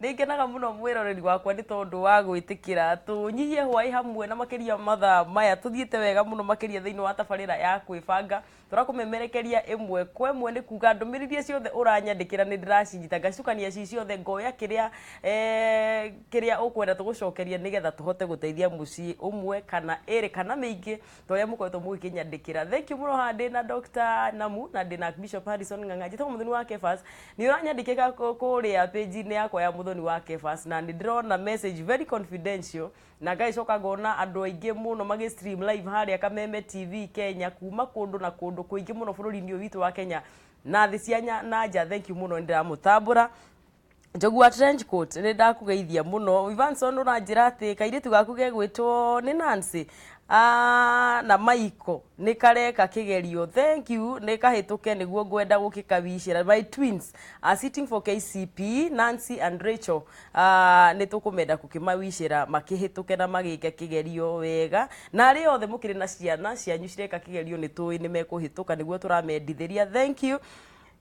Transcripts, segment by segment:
Nĩngenaga mũno mwĩroreri wakwa nĩ tondũ wa gwĩtĩkĩra tũnyihie hwaĩ hamwe na makĩria mathaa maya tũthiĩte wega mũno makĩria thĩinĩ wa tabarĩra ya kwĩbanga tũrakũmemerekeria ĩmwe kwa ĩmwe nĩ kuga ndũmĩrĩria ciothe ũranyandĩkĩra nĩ ndĩracinyita ngacukania ci ciothe ngoya kĩrĩa ũkwenda tũgũcokeria nĩgetha tũhote gũteithia mũciĩ ũmwe kana ĩrĩ kana mĩingĩ ta ũrĩa mũkoretwo mũgĩkĩnyandĩkĩra. Thank you mũno haha ndĩna Dr. Namu na ndĩna Bishop Harrison Ng'ang'a njĩtagwo mũthoni wa Kebas nĩ ũranyandĩkĩra kũrĩa page-inĩ yakwa ya mũthoni wa Kebas na nĩ ndĩrona message very confidential na ngaicoka ngona andũ aingĩ mũno magi stream live harĩa Kameme TV Kenya kuma kũndũ na kũndũ kũingĩ mũno bũrũri-inĩ witũ wa Kenya na thĩ cia nanja. Thank you mũno ndĩramũtambũra. Njogua trench coat nĩ ndakugeithia mũno. Ivanson ũranjĩra atĩ kairĩtu gaku gegwĩtwo nĩ Nancy na Maiko nĩ kareka kĩgerio. Thank you nĩ kahĩtũke nĩguo ngwenda gũkĩkabicĩra. My twins are sitting for KCP, Nancy and Rachel. Nĩ tũkũmenda gũkĩmawicĩra makĩhĩtũke na magĩke kĩgerio wega. Na arĩ othe mũkĩrĩ na ciana cianyu cireka kĩgerio nĩ tũĩ nĩ mekũhĩtũka nĩguo tũramendithĩria. Thank you.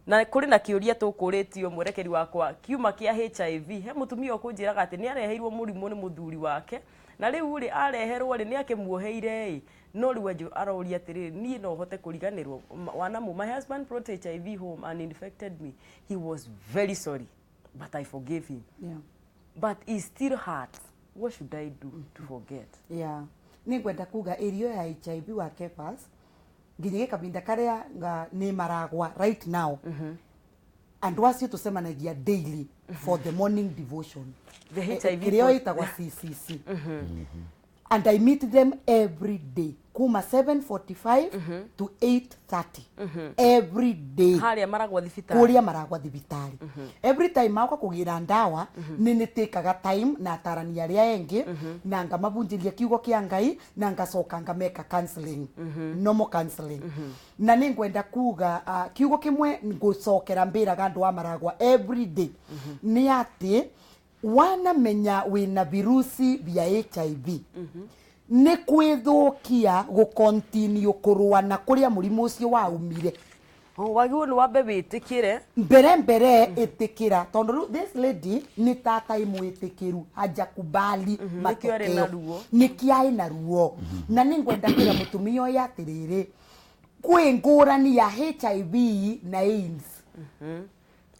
Na kuri na kiuria tukũrĩtio mwerekeri wakwa kiuma kia HIV he mutumia ũkũnjĩraga atĩ nĩ areheirwo mũrimũ nĩ mũthuri wake na rĩu rĩ areherwo rĩ nĩ akĩmuoheire no rĩu anjũ aroria atĩrĩ niĩ no hote kũriganĩrwo Wanamu, my husband brought HIV home and infected me. He was very sorry but I forgave him. Yeah. But he still hurt. What should I do to forget? Yeah. Nĩ ngwenda kuga area ya HIV wa Kebas nginya kabinda karia ni maragwa right now. And wasi tusemanagia daily for the morning devotion. The HIV krio itagwa CCC. And I meet them every day. Kuma 7:45 to 8:30. Every day. Haria maragwa thibitari. Kuria maragwa thibitari. Every time mauka kugira ndawa nini tekaga time na atarania aria engi na ngamabunjiria kiugo kia Ngai na ngacoka ngameka counseling. Normal counseling. Na ningwenda kuga kiugo kimwe ngucokera mbiraga andu wa maragwa every day. Ni ati wanamenya wina virusi vya HIV. Nĩ kwĩthũkia gũcontinue kũrũa na kũrĩa mũrimũ ũcio waumire. Wagĩrĩirwo nĩ wambe wĩtĩkĩre mbere ĩtĩkĩra tondũ this lady nĩ tata imwĩtĩkĩru hajakubali matokeo nĩkĩarĩ na ruo na nĩ ngwenda kwĩra mũtumia ũyũ atĩrĩrĩ kwĩ ngũrani ya HIV na AIDS.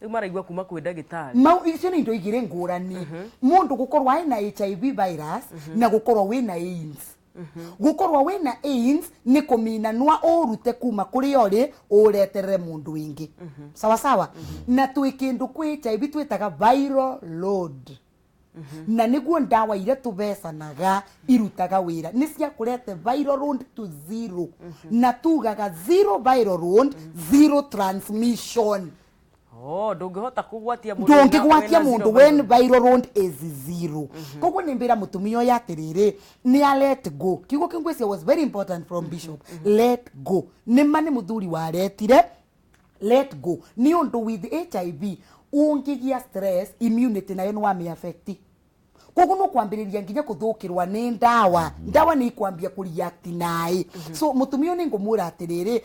Maraigua kuma kwĩ ndagĩtarĩ mau icio nĩ indo igĩrĩ ngũrani. Mũndũ gũkorwo arĩ na HIV virus na gũkorwo wĩna AIDS. Gũkorwo wĩna AIDS nĩ kũmina nwa ũrute kuma kũrĩ ũrĩ ũreterere mũndũ wĩngĩ. Sawa sawa. Na twĩ kĩndũ kwĩ HIV twĩtaga viral load. Na nĩguo ndawa iria tũbecanaga irutaga wĩra nĩ cia kũrete viral load to zero. Na tugaga zero viral load, zero transmission. Ndũngĩhota kũgwatia mũndũ when viral load is zero. Koguo nĩ mbĩra mũtumia ũyũ atĩrĩrĩ nĩ let go. Kiugo kĩngwĩcia was very important from Bishop. Let go. Nĩma nĩ mũthuri waretire let go. Nĩ ũndũ with HIV ũngĩgia stress immunity nayo nĩ wame affect. Koguo no kwambĩrĩria nginya kũthũkĩrwa nĩ ndawa. Ndawa nĩ ikwambia kũreact naĩ. So mũtumia ũyũ nĩngũmwĩra atĩrĩrĩ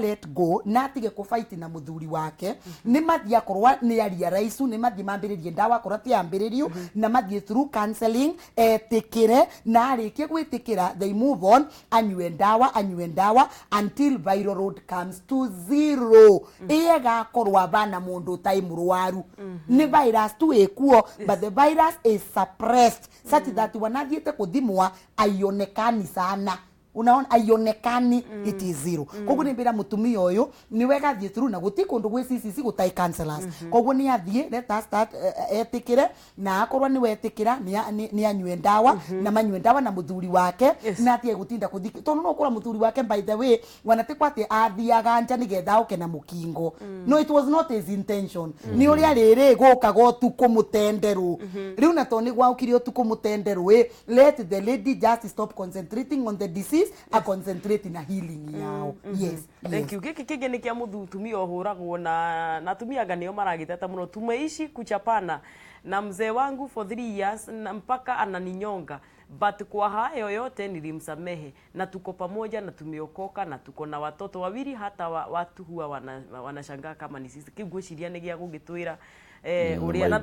let go na atige kũfight na mũthuri wake. Nĩ mathia akorwa nĩ aria raisu nĩ mathia mambĩrĩrie ndawa akorwa ti ambĩrĩrio na mathia through counseling etĩkĩre na arĩkie gwĩtĩkĩra they move on anyue ndawa until viral load comes to zero. Ĩgakorwa bana mũndũ tai mũrwaru. Nĩ virus tu ĩkuo but the virus is suppressed such that wanathiete kuthimwa aionekani sana. Unaona aionekani it is zero. Koguo nĩ mbĩra mũtumia ũyũ nĩ wega thiĩ through na gũti kũndũ gwĩ CCC gũtai counselors. Koguo nĩ athiĩ let us start etĩkĩre na akorwa nĩ wetĩkĩra nĩ anyue ndawa na manyue ndawa na mũthuri wake na atige gũtinda kũthiki tondũ no kũra mũthuri wake by the way wanatekwa atĩ athiaga nja nĩgetha oke na mũkingo. No it was not his intention. Nĩ ũrĩa rĩrĩ gũkaga ũtukũ mũtenderũ. Rĩu na tondũ nĩ gwaũkire ũtukũ mũtenderũ let the lady just stop concentrating on the disease a concentrate na healing yao. Yes. Thank you. Giki kĩngĩ nĩ kĩa mũtumia ũhũragwo na atumia nganĩo maragĩteta mũno tumeishi kuchapana na mzee wangu for 3 years na mpaka ananinyonga but kwa hayo yote nilimsamehe na tuko pamoja na tumeokoka na tuko na watoto wawili. Hata watu huwa wanashangaa kama ni sisi kigwiciria ni gia gugitwira uria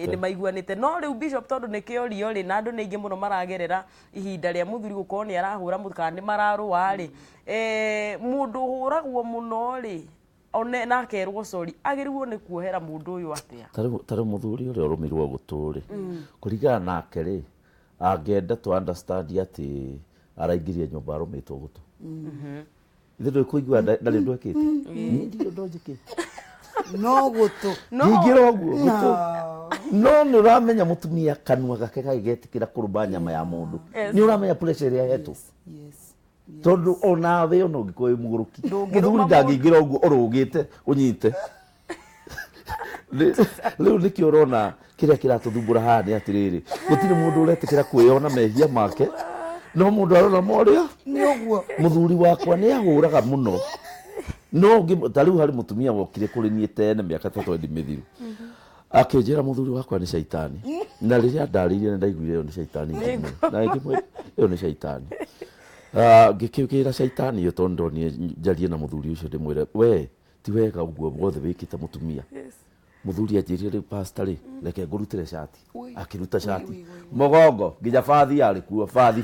ni maiguanite no riu bishop tondu ni kiorio ri na andu ni ingi muno maragerera ihinda ria muthuri gukorwo ni arahura muthukana ni mararua ri mundu huragwo muno ri one na kerwo sorry agirwo ni kuohera mundu uyu atia tare muthuri uri urumirwo guturi kurigana nake ri angenda to understand ati araingiria nyumba arumitwo gutu ithu kuigua ndari ndwekite ni ndio ndojike no gutu ngingira oguo gutu no ni uramenya mutumia kanua gake gagetikira kuruba nyama ya mundu ni uramenya pressure ya hetu yes tondu ona the ono ngikoe muguruki muthuri ndangingira oguo urugite unyite riu niki urona kiria kiratuthumbura haha ni atiriri gutire mundu uretikira kwiyona mehia make no mundu arona morio ni oguo muthuri wakwa ni ahuraga muno no tariu hari mutumia wokire kuri nie tene miaka 3 mithiru akinjira muthuri wakwa ni shaitani na riria ndaririe ni ndaiguire yo ni shaitani na ngimwe yo ni shaitani ngikira shaitani yo tondo ni njarie na muthuri ucio ndimwire we ti wega uguo bothe wikite mutumia muthuri ajirire ri pastor ri reke ngurutire shati akiruta shati mogongo nginya fathi ari kuo fathi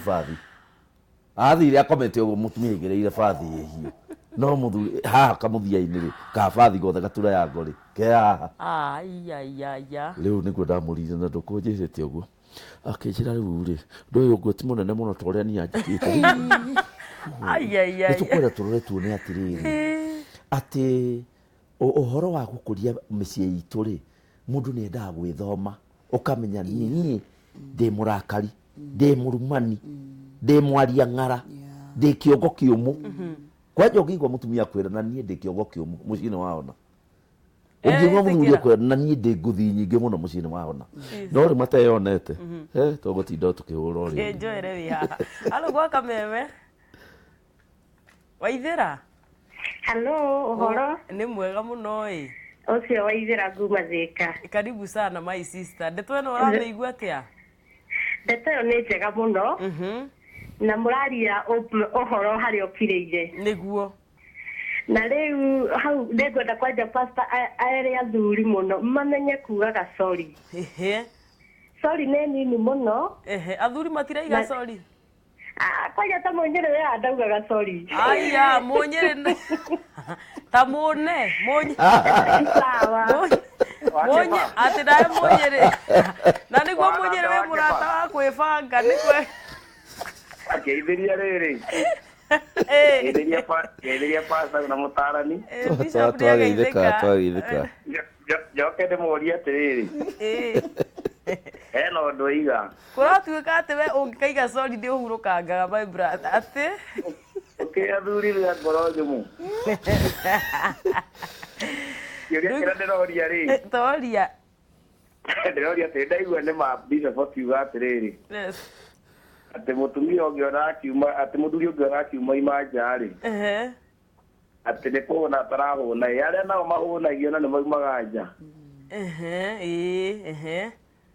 athire akomete uguo mutumia igereire fathi hiyo no muthuri ha kamuthia-ini ri ka fathi gothe gatura ya ngori ke haha ya riu niguo ndamurire na ndukunjirite uguo akinjira riu ri ndoyo uguo ti munene muno toria ni anjikite tukwenda turore tuone atiriri ati uhoro wa gukuria micie itu ri mundu ni endaga gwithoma ukamenya ni ndi murakari ndi murumani ndi mwaria ng'ara ndi kiongo kiumu kwaje ukigwa mutumia kwira na nie ndi kiongo kiumu mucini waona ungimwa muthuri kwira na nie ndi nguthi nyingi muno mucini waona no ri mateyonete to gutinda tukihura ri enjoyere wi haha halo gwa kameme Waithira Hello, uhoro? Ni mwega muno ĩ. Ucio Waithira nguma Thika. Karibu sana my sister. Ndeto ĩno ũrameigua atĩa? Ndeto ĩyo nĩ njega muno. Na mũraria ũhoro harĩa ũkirĩire. Nĩguo. Na rĩu hau nĩngwenda kwanja pastor arĩa athuri muno mamenye kugaga sorry. Sorry nĩ nini muno. Athuri matiraiga sorry. Kwanja ta Munyere we ndaugaga sorry. Aya Munyere ta mune Munyere sawa. Munyere ati ndae Munyere na niguo Munyere we murata wa kwibanga nikwe akeithiria riri geithiria pasta na mutarani twageithika njoke ndĩmũrie atĩrĩrĩ hena ũndũ iga kũratuĩka atĩ we ũngĩkaiga sorry ndĩũhurũkangaga my brother atĩ ũkĩathurire ngoro nyũmũ kĩũria kĩrĩa ndĩroria rĩ toria ndĩroria atĩ ndaigua nĩ ma bishop akiuga atĩrĩrĩ atĩ mũtumia ũngĩona akiuma atĩ mũthuri ũngĩona akiuma imanja rĩ atĩ nĩ kũhũna atarahũna arĩa nao mahũnagio na nĩ maumaga nja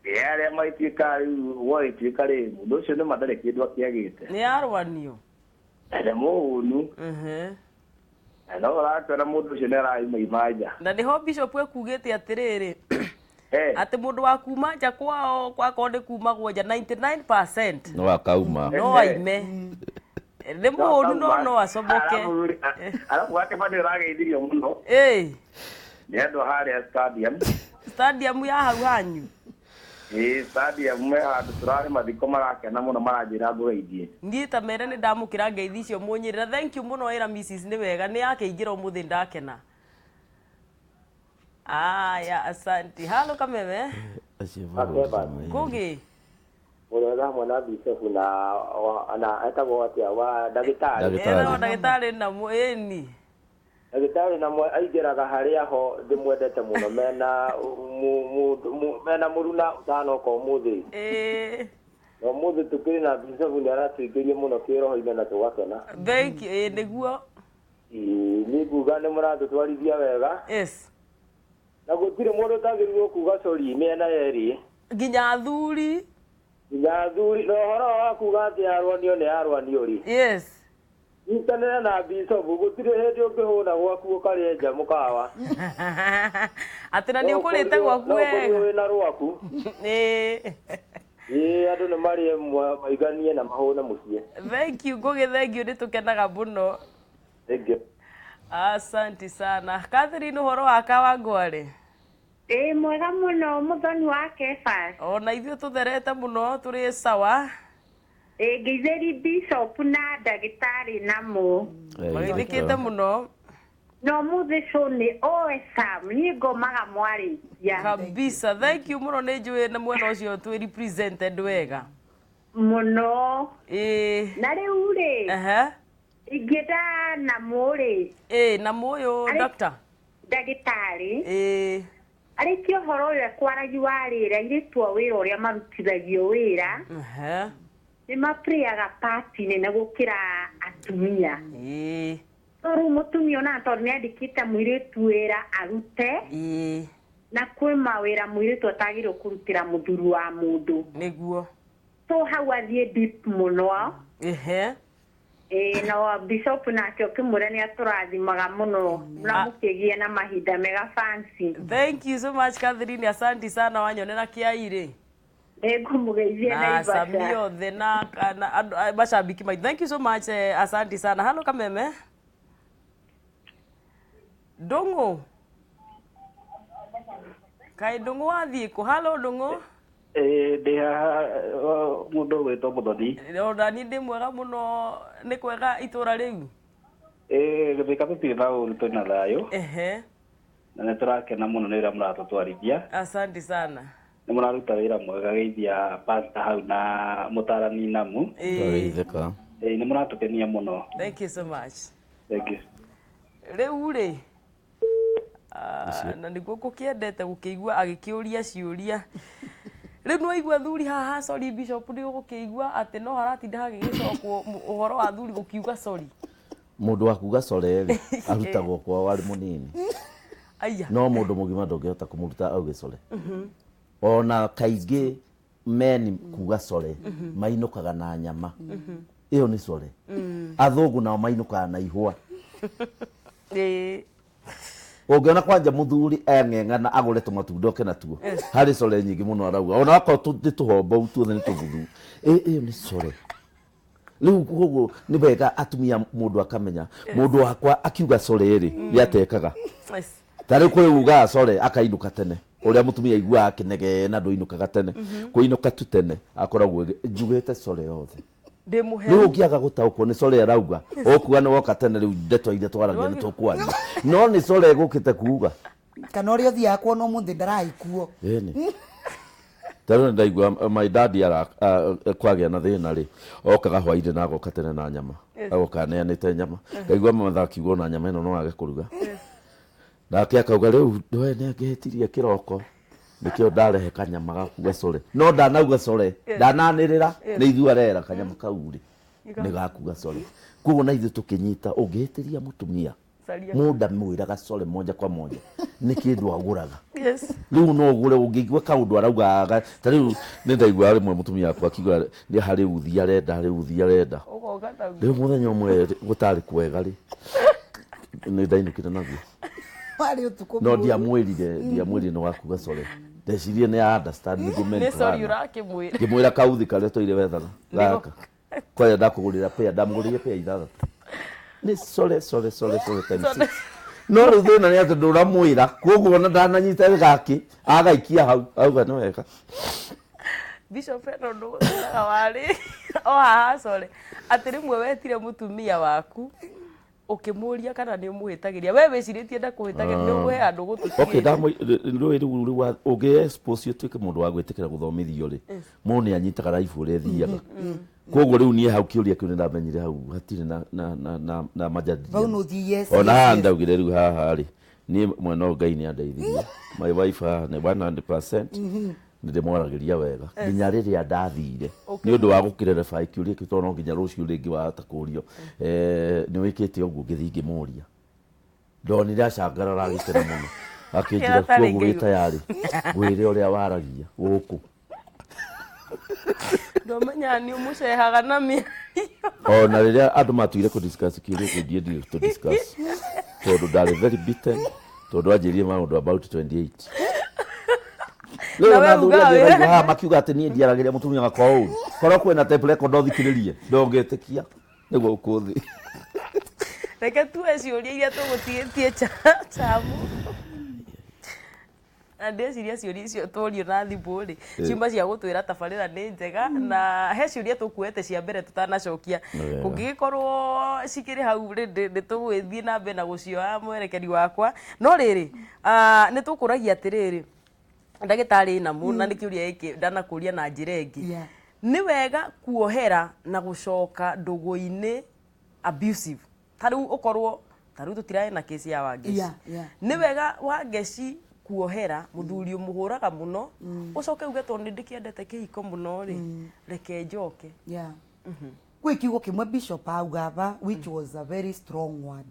arĩa maituĩka rĩu gwagĩtuĩka rĩ mũndũ ũcio nĩ matarĩ kĩndũ akĩagĩte nĩ arwanio nĩ mũhũnu no ũrakĩona mũndũ ũcio nĩ arauma imanja na nĩho bishop ekugĩte atĩrĩrĩ atĩ mũndũ wa kuma nja kwao kwakorwo nĩ kumagwo nja 99% no akauma no aime nĩ mũhũnu no acomoke arabu wake bado ũrageithirio mũno nĩ andũ harĩa stadium ya hau hanyu stadium handũ tũrarĩ mathiko marakena mũno maranjĩra ngũgeithie niĩ ta mere nĩ ndamũkĩra ngeithi icio Munyere thank you mũno ĩra Mrs nĩ wega nĩ yakĩingĩra ũmũthĩ ndakena aya asante halo kameme kugi Mwana mwana bishop na etagwo atia wa ndagĩtarĩ ndagĩtarĩ na mueni ndagĩtarĩ na aingĩraga harĩa ho ndĩmwendete mũno mena mũruna ũtanoka ũmũthĩ na ũmũthĩ tũkĩrĩ na bishop nĩ aratuingĩrie mũno kĩroho-inĩ na tũgakena thank you nĩguo nĩ nguga nĩ mũratũtwarithia wega na gũtirĩ mũndũ ũtagĩrĩirwo kuga sorry mĩena yerĩ nginya athuri Ngathuri no horo waku gati arwanio ni arwanio ri. Yes. Ntanena na Bishop gutire hindi ungihuna gwaku ukarenja mukawa. Atina ni ukurite gwaku wega. Wewe na rwaku. Andu ni mari maiganie na mahuna mucie. Thank you ngugithengi ni tukenaga muno. Thank you. Asante sana. Catherine horo waka wangware. Mwega muno muthoni wa Kefas. Ona ithuĩ tutherete muno tũrĩ sawa. Ngeitheri Bishop na ndagĩtarĩ namo. Magĩthĩkĩte muno. No muthi cũnĩ oe Sam niĩ ngomaga mwarĩkia. Kabisa. Thank you muno nĩ njũĩ na mwena ũcio twĩ represented wega. Muno. Na rĩu rĩ. Ingĩenda namo rĩ. Namo ũyũ doctor. Ndagĩtarĩ. Arĩkia ũhoro ũyũ ekwaragi wa rĩera airĩtu a wĩra ũrĩa marutithagio wĩra nĩ maprĩaga part nene gũkĩra atumia. Rĩu mũtumia ona tondũ nĩandĩkĩte mũirĩtu wĩra arute na kwĩ mawĩra mũirĩtu atagĩrĩirwo kũrutĩra mũthuri wa mũndũ. Nĩguo. So hau athiĩ deep mũno. No Bishop nake ukimwĩra nĩ atũrathimaga mũno na mũkĩgie na mahinda mega fancy. Thank you so much Catherine, asante sana wanyonera Kiairĩ. Ngũmũgeithia na ibata. Samio thena kana mashabiki mai. Thank you so much, asante sana. Halo Kameme. Dongo. Kai Dongo wathiĩ kũ? Halo Dongo. Ndĩha mũndũ wĩtwo Mũthoni. Ona niĩ ndĩ mwega mũno, nĩ kwega itũra rĩu? Gĩthĩka tũtirĩ na ũru twĩna thayũ. Na nĩ tũrakena mũno nĩ wĩra mũratũtwarithia. Asante sana. Nĩ mũraruta wĩra mwega geithia pastor hau na mũtarani Namu. Nĩ mũratũkenia mũno. Thank you so much. Thank you. Rĩu rĩ na nĩguo ngũkĩendete gũkĩigua agĩkĩũria ciũria. Rĩu no igua thuri haha sorry Bishop nĩ ũgũkĩigua atĩ no haratinda hagĩgĩcokwo ũhoro wa thuri gũkiuga sorry. Mũndũ wa kuga sorry rĩ arutagwo kwao warĩ mũnini. No mũndũ mũgima ndũngĩhota kũmũruta auge sorry. Ona kaingĩ men kuga sorry mainũkaga na nyama. Ĩyo nĩ sorry. Athũngũ nao mainũkaga na ihũa. Ũngĩona kwanja mũthuri eng'eng'ana agũre tũmatunda oke natuo harĩ core nyingĩ mũno arauga ona akorwo tũtĩ tũhombo tuothe nĩ tũbuthu ĩyo nĩ core. Rĩu koguo nĩ wega atumia mũndũ akamenya mũndũ wakwa akiuga core rĩ nĩatekaga. Ta rĩu kũrĩ ugaga core akainũka tene ũrĩa mũtumia aiguaga akĩnegena ndũinũkaga tene kũinũka tu tene akoragwo njugĩte core yothe. Rĩu ũngĩaga gũtaũkwo nĩ core arauga ũkuga nĩ woka tene rĩu ndeto iria twaragia nĩ tũkwaria no nĩ core gũkĩte kuuga kana ũrĩa ũthiaga kuona ũmũthĩ ndaraikuo. Tarĩu ndaigua my daddy kwagĩa na thĩna rĩ okaga hwainĩ na agoka tene na nyama agoka aneanĩte nyama ndaigua mama akiuga na nyama ĩno no age kũruga nake akauga rĩu ndoe nĩ angĩhĩtirie kĩroko nĩkĩo ndarehe kanyama gakuga core no ndanauga core ndananĩrĩra nĩ ithua rera kanyama kau rĩ nĩ gakuga core. Koguo na ithuĩ tũkĩnyita ũngĩhĩtĩria mũtumia mũnda mwĩraga core moja kwa moja nĩ kĩndũ agũraga. Rĩu no ũgũre ũngĩigua kaũndũ araugaga ta rĩu nĩ ndaigua rĩmwe mũtumia wakwa akiuga nĩ harĩ uthi arenda rĩu mũthenya ũmwe gũtarĩ kwega rĩ nĩ ndainũkire naguo no ndiamwĩrire nĩ wakuga core ndecirie nĩ understand nĩ ngĩmwĩra kauthi karĩa tũire wethaga gaka kwaya ndakũgũrĩra pea ndamũgũrĩire pea 6 nĩ core times 6 no rĩu thĩna nĩ atĩ ndũramwĩra koguo ona ndananyita gaki agaikia hau auga nĩ wega. Bishop no ndũgũtũraga warĩ o haha core atĩ rĩmwe wetire mũtumia waku ukimũria kana nĩ ũmũhĩtagĩria we wĩcirĩtie ndakũhĩtagĩria nĩ ũgũhe andũ gũtũkia. Okay rĩu ũngĩ expose ũtuĩke mũndũ wa gwĩtĩkĩra gũthomithio rĩ mũndũ nĩ anyitaga raibu ũrĩa thiaga koguo rĩu niĩ hau kĩũria kĩu nĩ ndamenyire hau hatirĩ na majadiliano ona haha ndaugire rĩu haha rĩ niĩ mwena Ngai nĩ andeithirie my wife nĩ 100% ndĩmwaragĩria wega nginya rĩrĩa ndathire nĩ ũndũ wa gũkĩrereba kĩũria kĩu tondũ no nginya rũciũ rĩngĩ wahota kũũrio nĩ wĩkĩte ũguo ngĩthiĩ ngĩmũria ndonire acangarara agĩkena mũno akĩnjĩra koguo wĩ tayarĩ wĩre ũrĩa waragia gũkũ ndomenya ni umucehaga na mi na riria andu matuire ku discuss kirio kudie to discuss tondu ndari very beaten tondu anjirie maundu about 28 leo na nduria makiuga ati nie ndiaragiria mutumia wakwa uu korwo kwina tape record othikiririe ndongetekia niguo ukuthi reke tuwe ciuria iria tugutigitie chamu ande ciria ciuria icio turio na thimu ri ciuma cia gutwira tabarira ni njega na he ciuria tukuete cia mbere tutanacokia kungigikorwo cikiri hau ndi tugwithie na mbere na gucioa mwerekeri wakwa no riri ni tukuragia atiriri ndagitari na mu na ni kiuria iki ndanakuria na njira ingi ni wega kuohera na gucoka ndugu-ini abusive tariu ukorwo tariu tutirae na kesi ya Wangeci ni wega Wangeci kuohera muthuri umuhuraga muno ucoke uge tondu ndikiendete kihiko muno ri reke njoke gwi kiugo kimwe bishop augaba which was a very strong word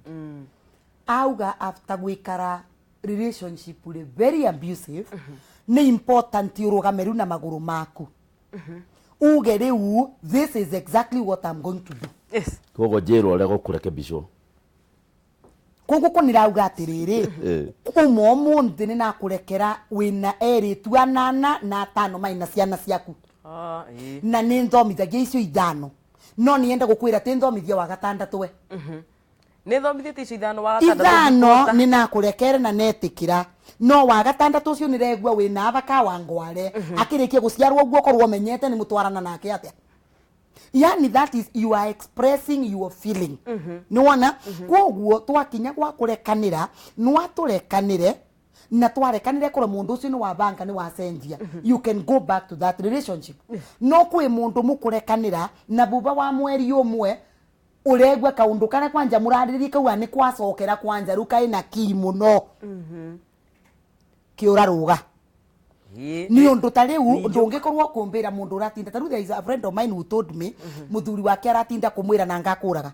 auga after gwikara relationship ri very abusive ni important urugameru na maguru maku uge riu this is exactly what I'm going to do kogo jero ole gokureke bishop kogo konirauga atiriri umo munthi ni nakurekera wina eritu anana na atano maina ciana ciaku na ni nthomithagia icio ithano no nienda gukwira ti nthomithia wa gatandatu we ni thomithia icio ithano wa gatandatu ithano ni nakurekera na netikira no wa gatandatu ucio ni regua wina abaka wangware akirikia guciarwo guo korwo menyete ni mutwarana nake atia yani that is you are expressing your feeling ni wona kwoguo twakinya gwa kurekanira nwa turekanire na twarekanire kora mundu ucio ni wa banka ni wa senjia you can go back to that relationship no kwi mundu mukurekanira na buba wa mweri umwe uregwa kaundu kana kwanja muradiri kawa ni kwacokera kwanja rukai na kimuno kiura ruga ni undu tariu ndungikorwo kumbira mundu uratinda taru there is a friend of mine who told me muthuri wake aratinda kumwira na ngakuraga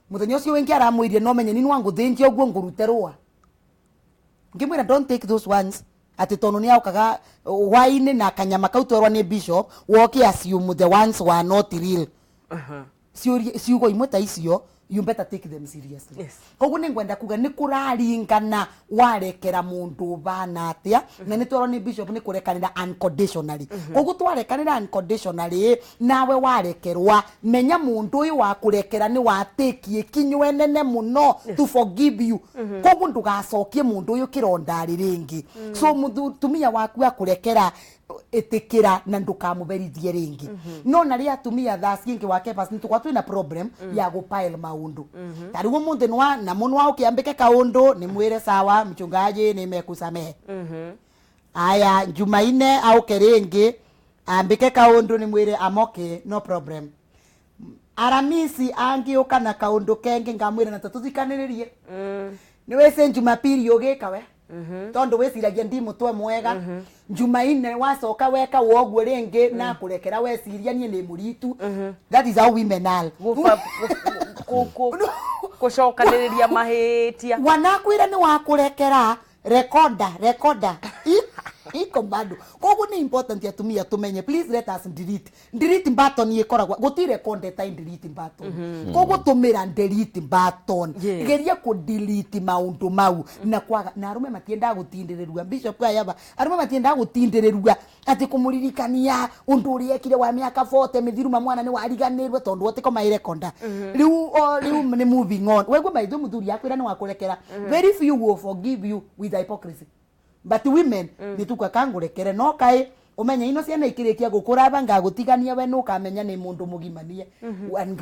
muthenya ucio wengi aramwirie no menye ni nwangu thinji oguo ngurute rua ngimwira don't take those ones ati tono ni aukaga waine na kanyama kautwarwa ni bishop woke assume the ones were not real ciugo imwe ta icio you better take them seriously koguo ni ngwenda kuga ni kuraringana warekera mundu bana atia na ni twaro ni bishop ni kurekanira unconditionally koguo twarekanira unconditionally nawe warekerwa menya mundu uyu wa kurekera ni watekie kinywe nene muno to forgive you koguo ndugacokie mundu uyu kirondari ringi so mutumia waku akurekera etekera na ndukamuberithie ringi no na ria atumia thasi ingi wake basi tukwa twina problem ya gupile maundu tariwo mundu nwa na munwa ukiambike kaundu ni mwire sawa mchungaji nimekusamehe aya Jumaine au kerengi ambike kaundu ni mwire amoke no problem Aramisi angi ukana kaundu kengi ngamwire na tututhikaniririe ni wese Jumapili yogekawe tondu weciragia ndi mutwe mwega Jumaine wacoka weka woguo ringi na kurekera weciria nie ni muritu that is how women are kucokaniriria mahitia wanakwira ni wa kurekera recorder iko bado koguo ni important atumia tumenye please let us delete button ikoragwa gutire content time delete button koguo tumira delete button geria ku delete maundu mau na kwaga na arume matienda gutindirirua bishop ayaba arume matienda gutindirirua ati kumuririkania undu uri ekire wa miaka 40 mithiru mwana ni wariganirwe tondu otiko mairekonda riu ni moving on wegwe maithu muthuri yakwira ni wakurekera very few will forgive you with hypocrisy but women nitukwa kangurekere no kai umenye ino ciana ikirikia gukura banga gutigania we no kamenya ni mundu mugimanie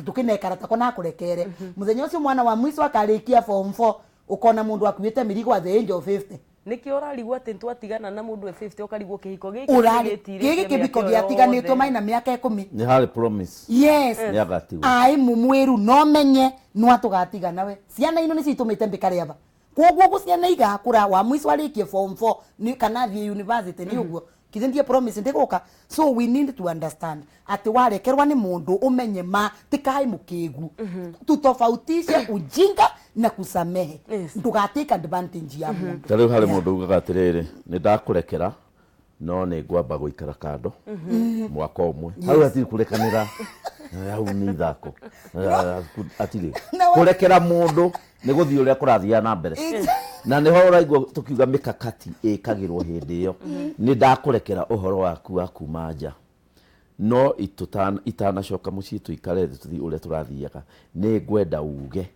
tukinekara tako na kurekere muthenya ucio mwana wa mwiso akarikia form 4 ukona mundu akuite mirigo at the age of 50 niki urarigwo ati twatigana na mundu 50 ukarigwo kihiko giki kibiko giatiganitwo maina miaka 10 ni hali promise yes ni agatiwa ai mumwiru no menye no atugatigana we ciana ino ni citumite mbikare aba koguo guciana igakura wa mwiso arikie form 4 ni kana thie university ni uguo kithendie promise ndiguka so we need to understand ati warekerwa ni mundu umenye ma tikai mukigu tutofautishe ujinga na kusamehe ndugateka advantage ya mundu tariu hari mundu ugatiriri ni ndakurekera no nä ngwamba gå ikara kando mwaka å mwe hau atirä kå rekanä hau nä ithako atirä kå rekera må ndå nä gå thiä å rä a kå rathiaga na mbere na nä ho å raigua tå kiuga mä kakati ä kagä rwo hä ndä ä yo nä ndakå rekera å horo waku wa kuma nja no itanacoka må ciä tå ikare thä tå thiä å rä a tå rathiaga nä ngwenda uge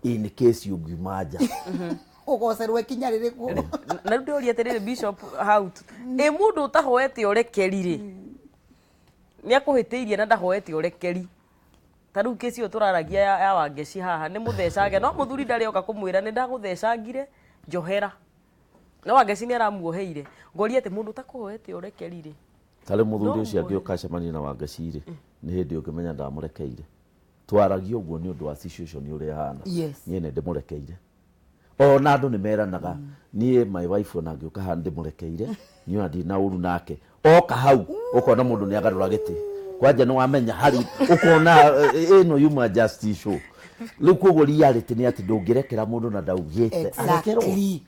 in case å ngiuma nja ugocerwe kinya ririku na ndu uri atiriri bishop how e mundu utahoete urekeri ri ni akuhitiirie na ndahoete urekeri taru kesi uturaragia ya Wangeci haha ni muthecage no muthuri ndari oka kumwira ni ndaguthecangire njohera no Wangeci ni aramuoheire ngoria ati mundu utakuhoete urekeri ri tale muthuri ucio angioka acemania na Wangeci ri ni hindi ukimenya ndamurekeire twaragia uguo ni undu wa situation uri hana nie ne ndimurekeire ona andu nimeranaga nie my wife ona ngioka ha ndimurekeire niyo ndi na uru nake oka hau ukona mundu ni agarura giti kwanja no wamenya hari ukona ino yuma justice show riu koguo reality ni ati ndungirekera mundu na ndaugite exactly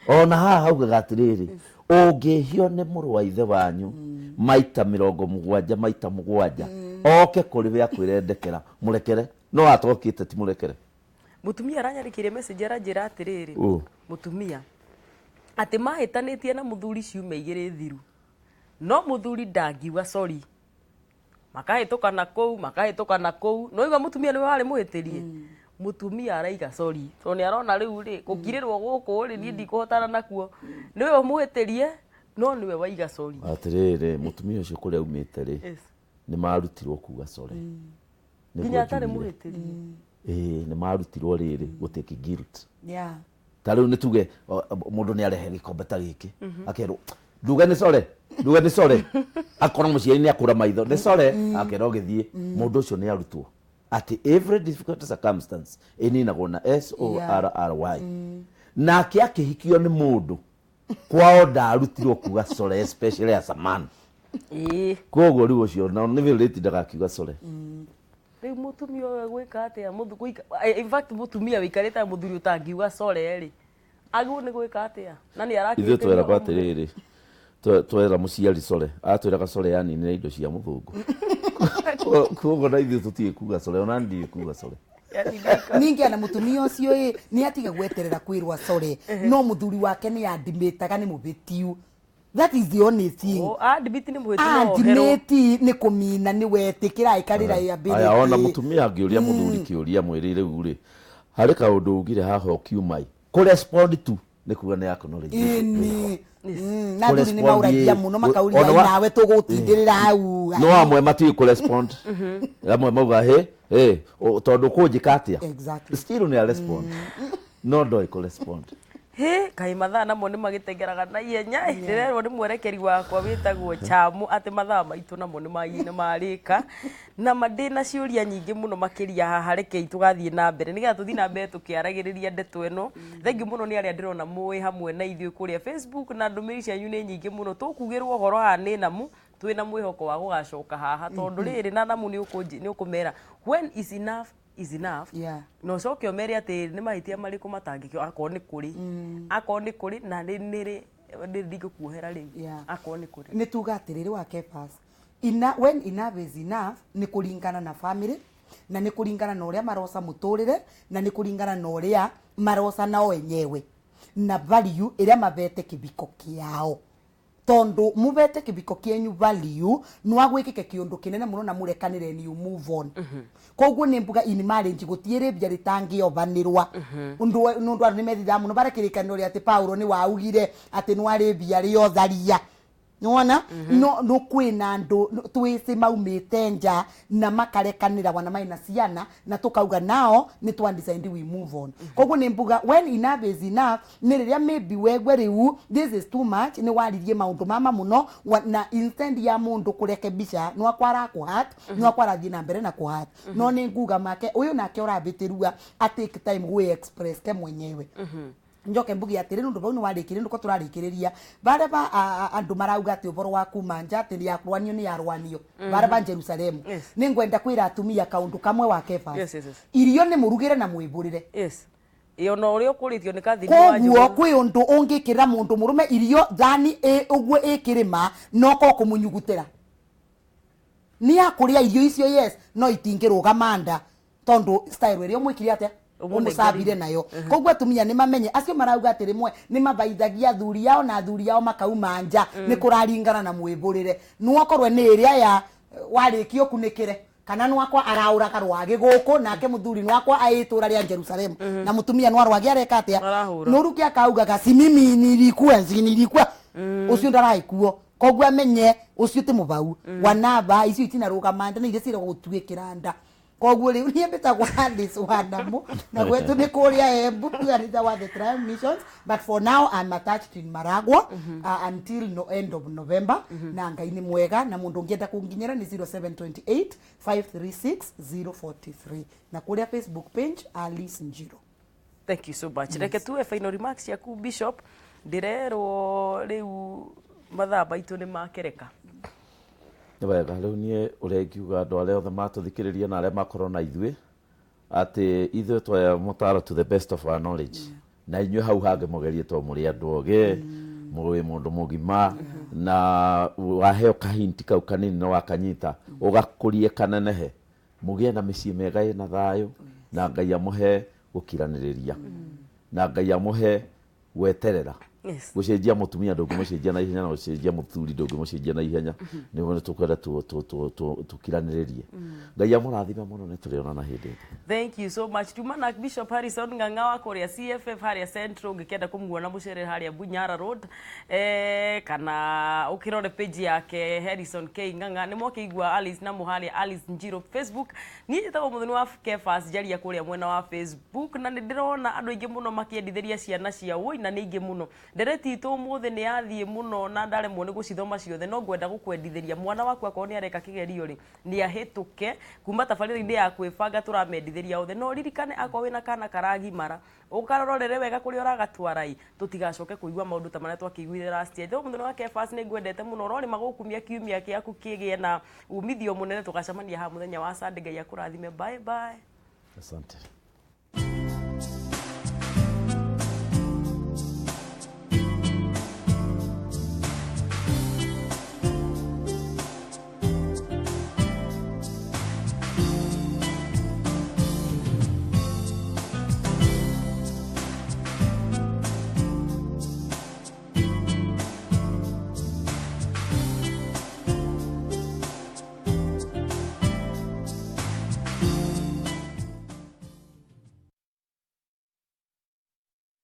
ona haha haugaga atiriri ungihio ni muru wa ithe wanyu maita 70 maita 7 oke kuri we akwirendekera murekere no atokite ti murekere mutumia aranyarikire message aranjira atiriri mutumia ati mahitanitie na muthuri ciume igiri thiru no muthuri ndangiuga sorry makahitũkana kũu no iga mutumia niwe wari muhitirie mutumia araiga sorry to ni arona riu ri gukirirwo guku ri ni ndikuhotana nakuo niwe muhitirie no niwe waiga sorry atiriri mutumia ucio kuria umite ri ni marutirwo kuga sorry nginya atari muhitirie ni marutirwo riri gutiki guilt tariu ni tuge mundu ni arehe gikombe ta giki akerwo nduga ni sore akona muciari ni akura maitho ni sore akerwo githie mundu ucio ni arutwo ati every difficult circumstance ininagwo na SORRY nake akihikio ni mundu kwao ndarutirwo kuga sore especially as a man koguo riu ucio na ni vileti ndagakiuga sore riu mutumia uyu gwika atia in fact mutumia wikarite muthuri utangiuga sore ri agu ni gwika atia na ni arakite ithu twera batiriri twera muciari sore atwiraga sore yani ni indo cia muthungu koguo na ithu tutie kuga sore ona ndi kuga sore ningi ana mutumia ucio ni atiga gweterera kwirwa sore no muthuri wake ni andimitaga ni mubitiu. That is the honest thing. Admiti ni muheti no hero. Admiti ni kumina ni wetikira ikarira ya bere. Aya ona mutumia angiuria muthuri kiuria mwirire uri. Hari kaundu ugire haha okiumai. Ku respond to ni kuga ni acknowledge. Na ndu ni mauragia muno makauria nawe tugutindirira hau. No amwe mati ku respond. Amwe mauga he tondu kunjika atia. Exactly. Still ni a respond. No do ku respond. Kai mathaa namo ni magitengeraga na ihenya ndirerwo ni mwerekeri wakwa witagwo Chamu ati mathaa maitu namo ni marika na madina ciuria nyingi muno makiria haha reke tugathie na mbere nigetha tuthii na mbere tukiaragiriria ndeto eno thengi muno ni aria ndirona muwi hamwe na ithui kuria Facebook na ndumiri cianyu ni nyingi muno tukugirwo horo ha ni namu twina mwihoko wa gugacoka haha tondu riri na namu ni ukumera when is enough is enough. No coke omeri ati ni mahitia mariku matangikio akoni kuri na niri ndikuhera ri akoni kuri ni tuga atiriri wa Kephas when enough is enough ni kuringana na family na ni kuringana na uria marosa muturire na ni kuringana na uria marosa nao wenyewe na value iria mavete kibiko kiao tondu muvete kibiko kienyu value nwagwikike kiundu kinene muno na murekanire ni move on koguo ni mbuga in marriage gutiire bia ritangi ovanirwa nundu ari methitha muno barekirikaniro ri ati Paulo ni waugire ati nwari bia riotharia nona no kwina ndu twisi maumite nja na makarekanira wana maina ciana na tukauga nao ni twa decide we move on koguo ni mbuga when enough is enough ni riria maybe wegwe riu this is too much ni waririe maundu mama muno na instead ya mundu kurekebisha no akwara kuhat no akwara thina na mbere na kuhat no ni nguga make uyu nake urabitirua atake time we express ke mwenyewe njoke mbugi atiri ndu bau ni warikire nduko turarikiriria bare ba andu marauga ati uboro wa kuma nja ati ya kwanio ni yarwanio bare ba Jerusalem ni ngwenda kwira atumia kaundu kamwe wa Kephas irio ni murugire na mwibulire no uri ukurithio ni kathini wa njugu koguo kwi undu ungikira mundu murume irio thani uguo ikirima no ko kumunyugutira ni akuria irio icio yes no itingirugama nda tondu style iria mwikire atia umusabire nayo koguo atumia ni mamenye acio marauga ati rimwe ni mabaithagia thuri yao na thuri yao makauma nja ni kuraringana na mwibulire nuokorwe ni iria ya warikio kunikire kana nwakwa araura karwage guku nake muthuri nwakwa aitura ria Jerusalem na mutumia nwarwage areka atia nuruki akauga gasi mimi nilikuwa ucio ndaraikuo koguo amenye ucio ti mubau wanaba icio itina rugamanda ni iria cira gutwikira nda koguo riu ni mbetagwo Alice Wadamu na gwetu ni kuria Embu kuarita wa the Trial Missions but for now I'm attached in Maragwa until no end of November na Ngai ni mwega na mundu ngienda kunginyira ni 0728 536 043 na kuria Facebook page Alice Njiro. Thank you so much. Reke tu final remarks yaku Bishop ndirero riu mathaa baitu ni makereka wega riu nie urengiuga andu aria othe matuthikiriria na aria makorwo na ithui ati ithui twa mutaro to the best of our knowledge na inyue hau hange mugerie to muri andu oge muri mundu mugima na waheo kahinti kau kanini no wakanyita ugakurie kanenehe mugie na micii mega ina thayo na Ngai amuhe gukiraniriria na Ngai amuhe weterera gucenjia mutumia ndungimucenjia na ihenya na gucenjia muthuri ndungimucenjia na ihenya niwe tukwenda tukiraniririe Ngai amurathime muno ni turiona na hindi. Thank you so much Tumana Bishop Harrison Nganga wa kuria CFF haria Central ngikenda kumuona mucere haria Bunyara Road kana ukirore page yake Harrison K Nganga ni mokigwa Alice na muhalia Alice Njiro Facebook ni tawo muthoni wa Kefas jaria kuria mwena wa Facebook na ndirona andu ingi muno makiendithiria ciana cia woi na ni ingi muno ndereti itu muthe ni athie muno na ndare muone gucithoma ciothe no gwenda gukwendithiria mwana waku akoro ni areka kigerio ri ni ahituke kuma tabariri-ini ya kwibanga turamendithiria othe no ririkane akoro wina kana karagimara ukarorere wega kuri uragatwarai tutigacoke kuigwa maundu ta maria twakiguire last year tho muthoni wa Kefas ni gwendete muno rori magukumia kiumia kiaku kigie na umithio munene tugacamania ha muthenya wa Sunday Ngai akurathime bye bye. Asante.